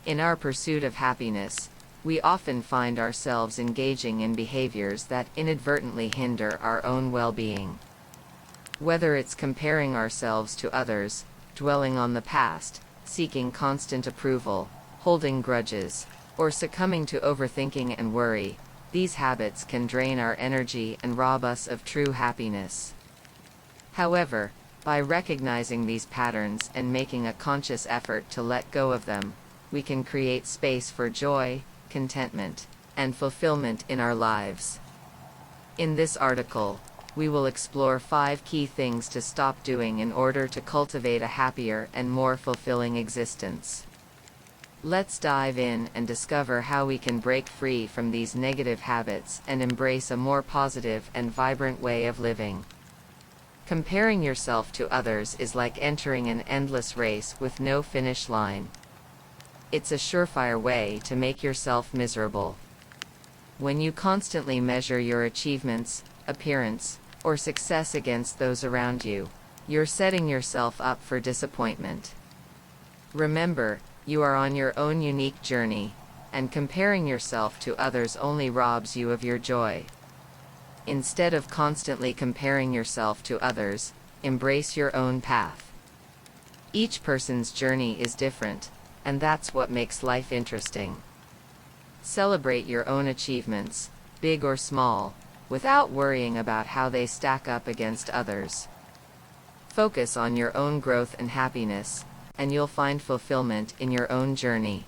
In our pursuit of happiness, we often find ourselves engaging in behaviors that inadvertently hinder our own well-being. Whether it's comparing ourselves to others, dwelling on the past, seeking constant approval, holding grudges, or succumbing to overthinking and worry, these habits can drain our energy and rob us of true happiness. However, by recognizing these patterns and making a conscious effort to let go of them, we can create space for joy, contentment, and fulfillment in our lives. In this article, we will explore 5 key things to stop doing in order to cultivate a happier and more fulfilling existence. Let's dive in and discover how we can break free from these negative habits and embrace a more positive and vibrant way of living. Comparing yourself to others is like entering an endless race with no finish line. It's a surefire way to make yourself miserable. When you constantly measure your achievements, appearance, or success against those around you, you're setting yourself up for disappointment. Remember, you are on your own unique journey, and comparing yourself to others only robs you of your joy. Instead of constantly comparing yourself to others, embrace your own path. Each person's journey is different, and that's what makes life interesting. Celebrate your own achievements, big or small, without worrying about how they stack up against others. Focus on your own growth and happiness, and you'll find fulfillment in your own journey.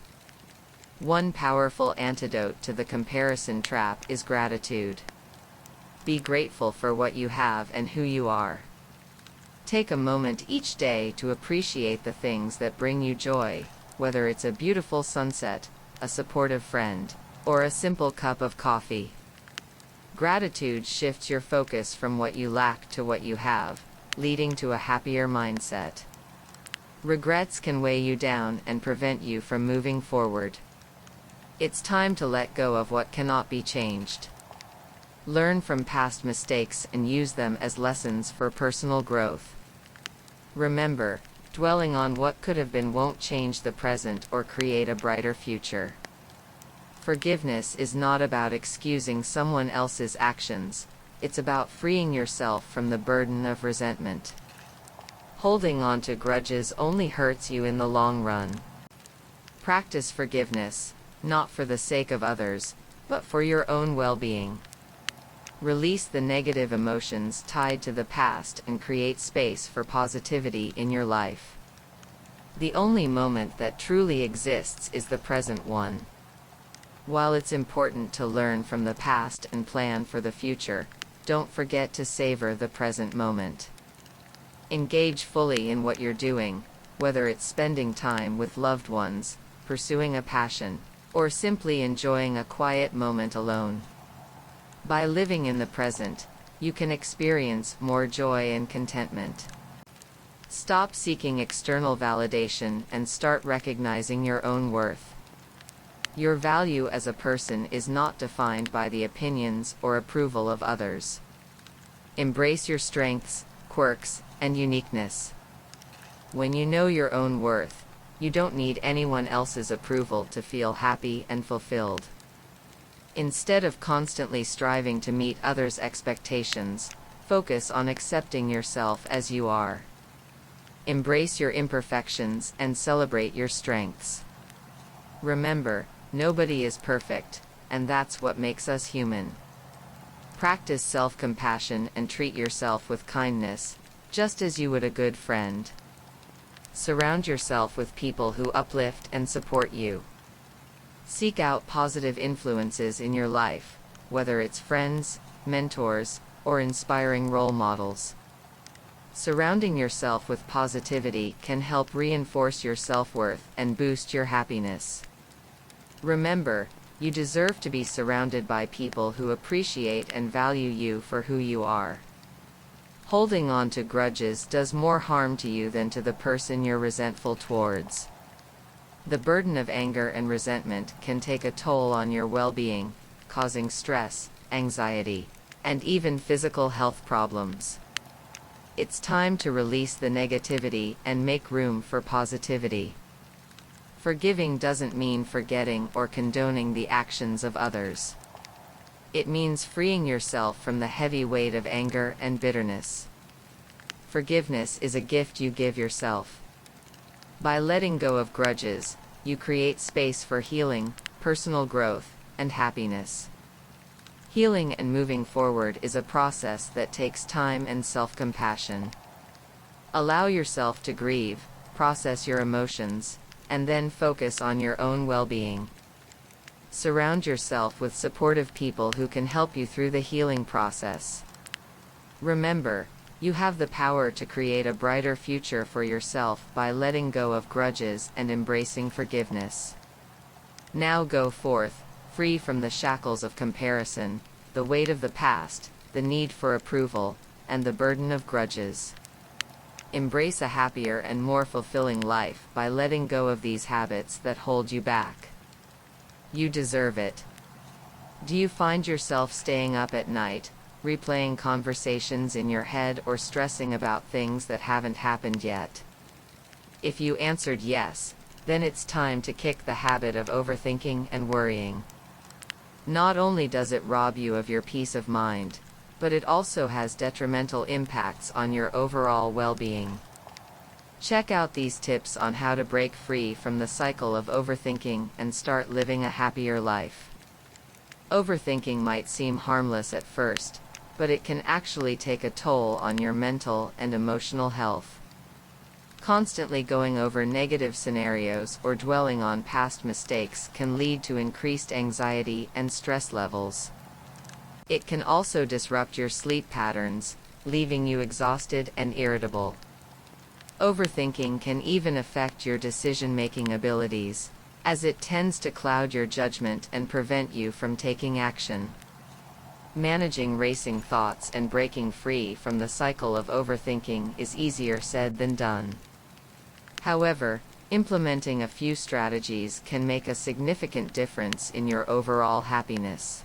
One powerful antidote to the comparison trap is gratitude. Be grateful for what you have and who you are. Take a moment each day to appreciate the things that bring you joy, whether it's a beautiful sunset, a supportive friend, or a simple cup of coffee. Gratitude shifts your focus from what you lack to what you have, leading to a happier mindset. Regrets can weigh you down and prevent you from moving forward. It's time to let go of what cannot be changed. Learn from past mistakes and use them as lessons for personal growth. Remember, dwelling on what could have been won't change the present or create a brighter future. Forgiveness is not about excusing someone else's actions, it's about freeing yourself from the burden of resentment. Holding on to grudges only hurts you in the long run. Practice forgiveness, not for the sake of others, but for your own well-being. Release the negative emotions tied to the past and create space for positivity in your life. The only moment that truly exists is the present one. While it's important to learn from the past and plan for the future, don't forget to savor the present moment. Engage fully in what you're doing, whether it's spending time with loved ones, pursuing a passion, or simply enjoying a quiet moment alone. By living in the present, you can experience more joy and contentment. Stop seeking external validation and start recognizing your own worth. Your value as a person is not defined by the opinions or approval of others. Embrace your strengths, quirks, and uniqueness. When you know your own worth, you don't need anyone else's approval to feel happy and fulfilled. Instead of constantly striving to meet others' expectations, focus on accepting yourself as you are. Embrace your imperfections and celebrate your strengths. Remember, nobody is perfect, and that's what makes us human. Practice self-compassion and treat yourself with kindness, just as you would a good friend. Surround yourself with people who uplift and support you. Seek out positive influences in your life, whether it's friends, mentors, or inspiring role models. Surrounding yourself with positivity can help reinforce your self-worth and boost your happiness. Remember, you deserve to be surrounded by people who appreciate and value you for who you are. Holding on to grudges does more harm to you than to the person you're resentful towards. The burden of anger and resentment can take a toll on your well-being, causing stress, anxiety, and even physical health problems. It's time to release the negativity and make room for positivity. Forgiving doesn't mean forgetting or condoning the actions of others. It means freeing yourself from the heavy weight of anger and bitterness. Forgiveness is a gift you give yourself. By letting go of grudges, you create space for healing, personal growth, and happiness. Healing and moving forward is a process that takes time and self-compassion. Allow yourself to grieve, process your emotions, and then focus on your own well-being. Surround yourself with supportive people who can help you through the healing process. Remember, you have the power to create a brighter future for yourself by letting go of grudges and embracing forgiveness. Now go forth, free from the shackles of comparison, the weight of the past, the need for approval, and the burden of grudges. Embrace a happier and more fulfilling life by letting go of these habits that hold you back. You deserve it. Do you find yourself staying up at night, replaying conversations in your head or stressing about things that haven't happened yet? If you answered yes, then it's time to kick the habit of overthinking and worrying. Not only does it rob you of your peace of mind, but it also has detrimental impacts on your overall well-being. Check out these tips on how to break free from the cycle of overthinking and start living a happier life. Overthinking might seem harmless at first, but it can actually take a toll on your mental and emotional health. Constantly going over negative scenarios or dwelling on past mistakes can lead to increased anxiety and stress levels. It can also disrupt your sleep patterns, leaving you exhausted and irritable. Overthinking can even affect your decision-making abilities, as it tends to cloud your judgment and prevent you from taking action. Managing racing thoughts and breaking free from the cycle of overthinking is easier said than done. However, implementing a few strategies can make a significant difference in your overall happiness.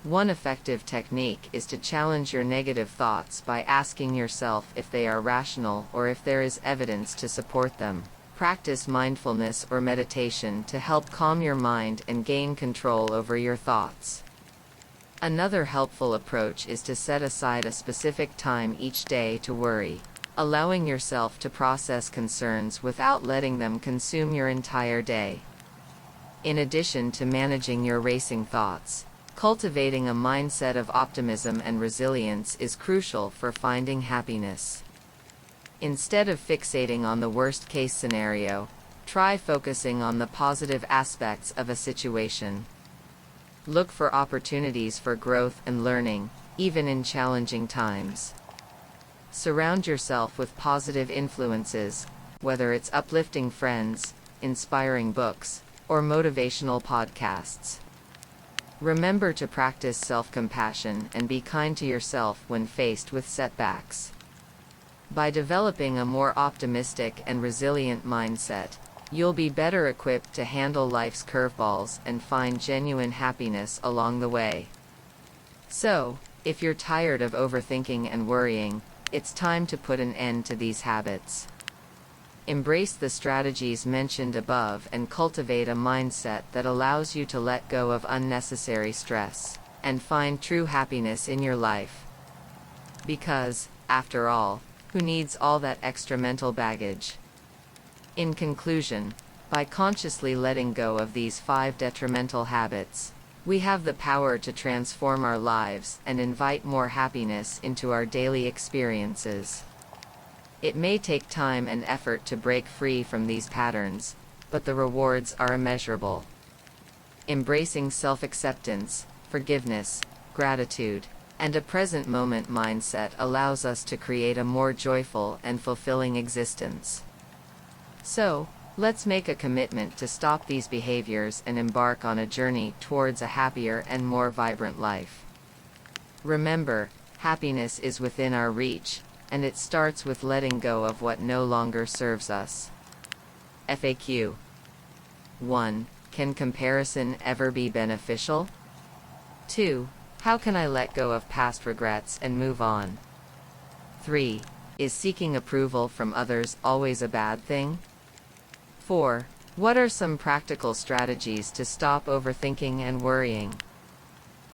One effective technique is to challenge your negative thoughts by asking yourself if they are rational or if there is evidence to support them. Practice mindfulness or meditation to help calm your mind and gain control over your thoughts. Another helpful approach is to set aside a specific time each day to worry, allowing yourself to process concerns without letting them consume your entire day. In addition to managing your racing thoughts, cultivating a mindset of optimism and resilience is crucial for finding happiness. Instead of fixating on the worst-case scenario, try focusing on the positive aspects of a situation. Look for opportunities for growth and learning, even in challenging times. Surround yourself with positive influences, whether it's uplifting friends, inspiring books, or motivational podcasts. Remember to practice self-compassion and be kind to yourself when faced with setbacks. By developing a more optimistic and resilient mindset, you'll be better equipped to handle life's curveballs and find genuine happiness along the way. So, if you're tired of overthinking and worrying, it's time to put an end to these habits. Embrace the strategies mentioned above and cultivate a mindset that allows you to let go of unnecessary stress and find true happiness in your life. Because, after all, who needs all that extra mental baggage? In conclusion, by consciously letting go of these 5 detrimental habits, we have the power to transform our lives and invite more happiness into our daily experiences. It may take time and effort to break free from these patterns, but the rewards are immeasurable. Embracing self-acceptance, forgiveness, gratitude, and a present moment mindset allows us to create a more joyful and fulfilling existence. So, let's make a commitment to stop these behaviors and embark on a journey towards a happier and more vibrant life. Remember, happiness is within our reach, and it starts with letting go of what no longer serves us. FAQ 1. Can comparison ever be beneficial? 2. How can I let go of past regrets and move on? 3. Is seeking approval from others always a bad thing? 4. What are some practical strategies to stop overthinking and worrying?